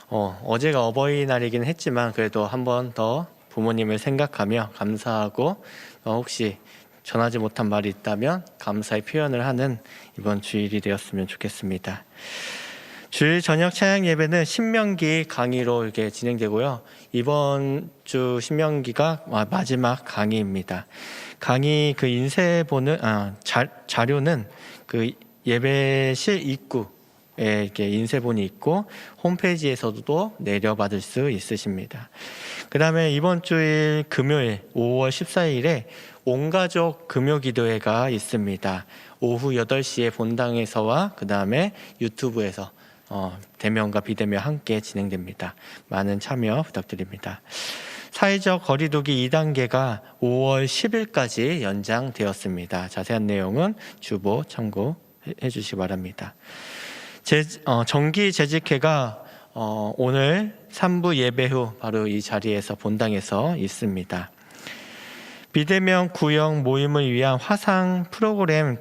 S2: 어제가 어버이날이긴 했지만 그래도 한 번 더 부모님을 생각하며 감사하고 혹시 전하지 못한 말이 있다면 감사의 표현을 하는 이번 주일이 되었으면 좋겠습니다. 주일 저녁 찬양 예배는 신명기 강의로 이렇게 진행되고요. 이번 주 신명기가 마지막 강의입니다. 강의 그 인쇄본은 자료는 그 예배실 입구에 이렇게 인쇄본이 있고 홈페이지에서도 내려받을 수 있으십니다. 그 다음에 이번 주일 금요일 5월 14일에 온가족 금요기도회가 있습니다. 오후 8시에 본당에서와 그 다음에 유튜브에서 대면과 비대면 함께 진행됩니다. 많은 참여 부탁드립니다. 사회적 거리두기 2단계가 5월 10일까지 연장되었습니다. 자세한 내용은 주보 참고해 주시기 바랍니다. 정기 재직회가 오늘 3부 예배 후 바로 이 자리에서 본당에서 있습니다. 비대면 구역 모임을 위한 화상 프로그램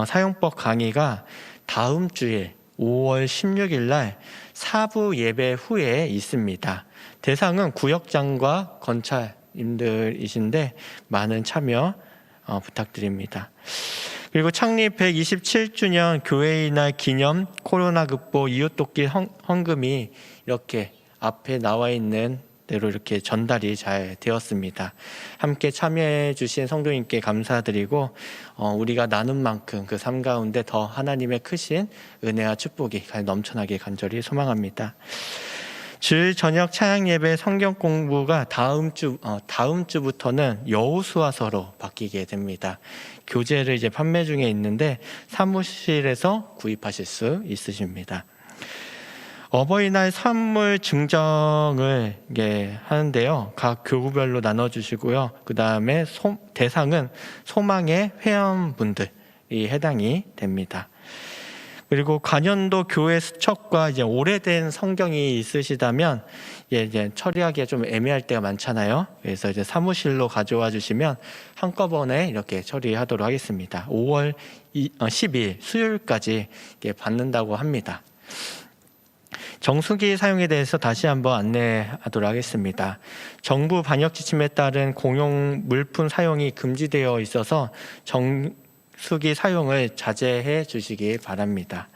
S2: 사용법 강의가 다음 주일 5월 16일 날 4부 예배 후에 있습니다. 대상은 구역장과 건찰님들이신데 많은 참여 부탁드립니다. 그리고 창립 127주년 교회의 날 기념 코로나 극복 이웃돕기 헌금이 이렇게 앞에 나와 있는 대로 이렇게 전달이 잘 되었습니다. 함께 참여해 주신 성도님께 감사드리고 우리가 나눈 만큼 그 삶 가운데 더 하나님의 크신 은혜와 축복이 넘쳐나게 간절히 소망합니다. 주일 저녁 찬양 예배 성경 공부가 다음 주부터는 여호수아서로 바뀌게 됩니다. 교재를 이제 판매 중에 있는데 사무실에서 구입하실 수 있으십니다. 어버이날 선물 증정을 하는데요. 각 교구별로 나눠주시고요. 그 다음에 대상은 소망의 회원분들이 해당이 됩니다. 그리고 관연도 교회 수첩과 이제 오래된 성경이 있으시다면 이제 처리하기가 좀 애매할 때가 많잖아요. 그래서 이제 사무실로 가져와 주시면 한꺼번에 이렇게 처리하도록 하겠습니다. 5월 10일 수요일까지 받는다고 합니다. 정수기 사용에 대해서 다시 한번 안내하도록 하겠습니다. 정부 방역 지침에 따른 공용 물품 사용이 금지되어 있어서 정수기 사용을 자제해 주시기 바랍니다.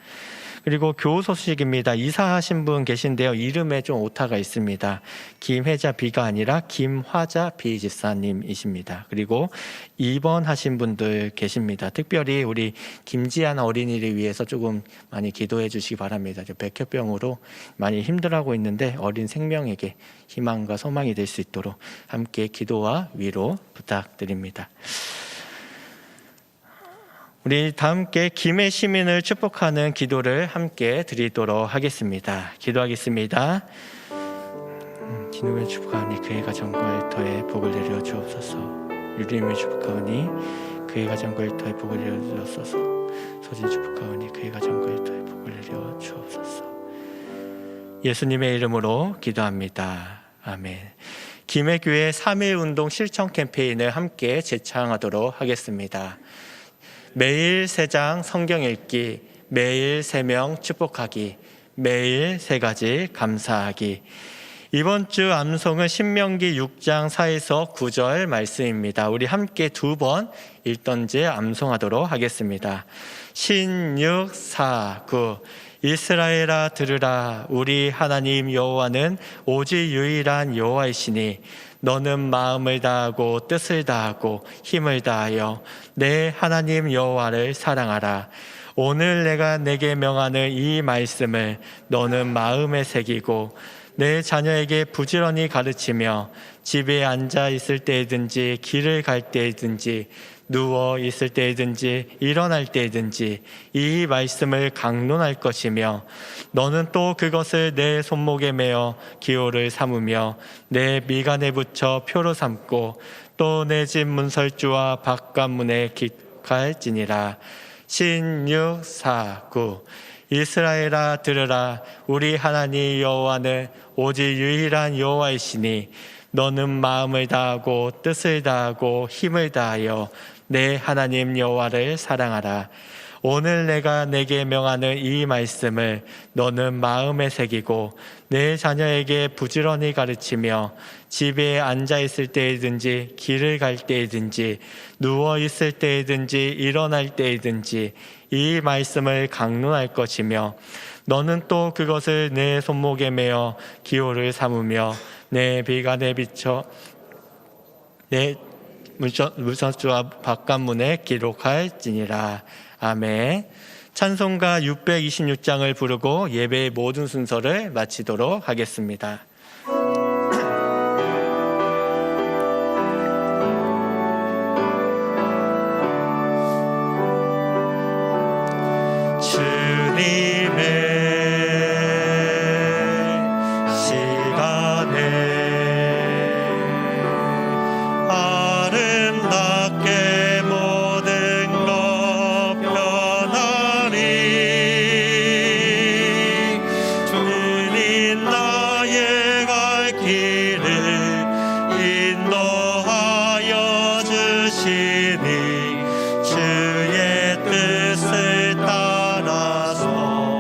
S2: 그리고 교우 소식입니다. 이사하신 분 계신데요. 이름에 좀 오타가 있습니다. 김혜자 비가 아니라 김화자 비 집사님이십니다. 그리고 입원하신 분들 계십니다. 특별히 우리 김지한 어린이를 위해서 조금 많이 기도해 주시기 바랍니다. 백혈병으로 많이 힘들어하고 있는데 어린 생명에게 희망과 소망이 될 수 있도록 함께 기도와 위로 부탁드립니다. 우리 다 함께 김해 시민을 축복하는 기도를 함께 드리도록 하겠습니다. 기도하겠습니다. 기쁨을 축복하오니 그의 가정과 일터에 복을 내려 주옵소서. 유림을 축복하오니 그의 가정과 일터에 복을 내려 주옵소서. 소진 축복하오니 그의 가정과 일터에 복을 내려 주옵소서. 예수님의 이름으로 기도합니다. 아멘. 김해교회 3.1운동 실천 캠페인을 함께 제창하도록 하겠습니다. 매일 3장 성경 읽기, 매일 3명 축복하기, 매일 3가지 감사하기. 이번 주 암송은 신명기 6장 4에서 9절 말씀입니다. 우리 함께 2번 읽던지 암송하도록 하겠습니다. 신6 4 9 이스라엘아 들으라. 우리 하나님 여호와는 오직 유일한 여호와이시니 너는 마음을 다하고 뜻을 다하고 힘을 다하여 내 하나님 여호와를 사랑하라. 오늘 내가 내게 명하는 이 말씀을 너는 마음에 새기고 내 자녀에게 부지런히 가르치며 집에 앉아 있을 때든지 길을 갈 때든지 누워 있을 때든지 일어날 때든지 이 말씀을 강론할 것이며 너는 또 그것을 내 손목에 메어 기호를 삼으며 내 미간에 붙여 표로 삼고 또 내 집 문설주와 바깥문에 기록할지니라. 신6 4 9 이스라엘아 들으라. 우리 하나님 여호와는 오직 유일한 여호와이시니 너는 마음을 다하고 뜻을 다하고 힘을 다하여 내 하나님 여호와를 사랑하라. 오늘 내가 내게 명하는 이 말씀을 너는 마음에 새기고 내 자녀에게 부지런히 가르치며 집에 앉아 있을 때이든지 길을 갈 때이든지 누워 있을 때이든지 일어날 때이든지 이 말씀을 강론할 것이며 너는 또 그것을 내 손목에 메어 기호를 삼으며 내 비간에 비춰 내 문설주와 바깥문에 기록할지니라. 아멘. 찬송가 626장을 부르고 예배의 모든 순서를 마치도록 하겠습니다. 주의 뜻을 따라서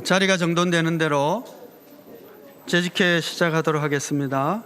S5: 자리가 정돈되는 대로 재직회 시작하도록 하겠습니다.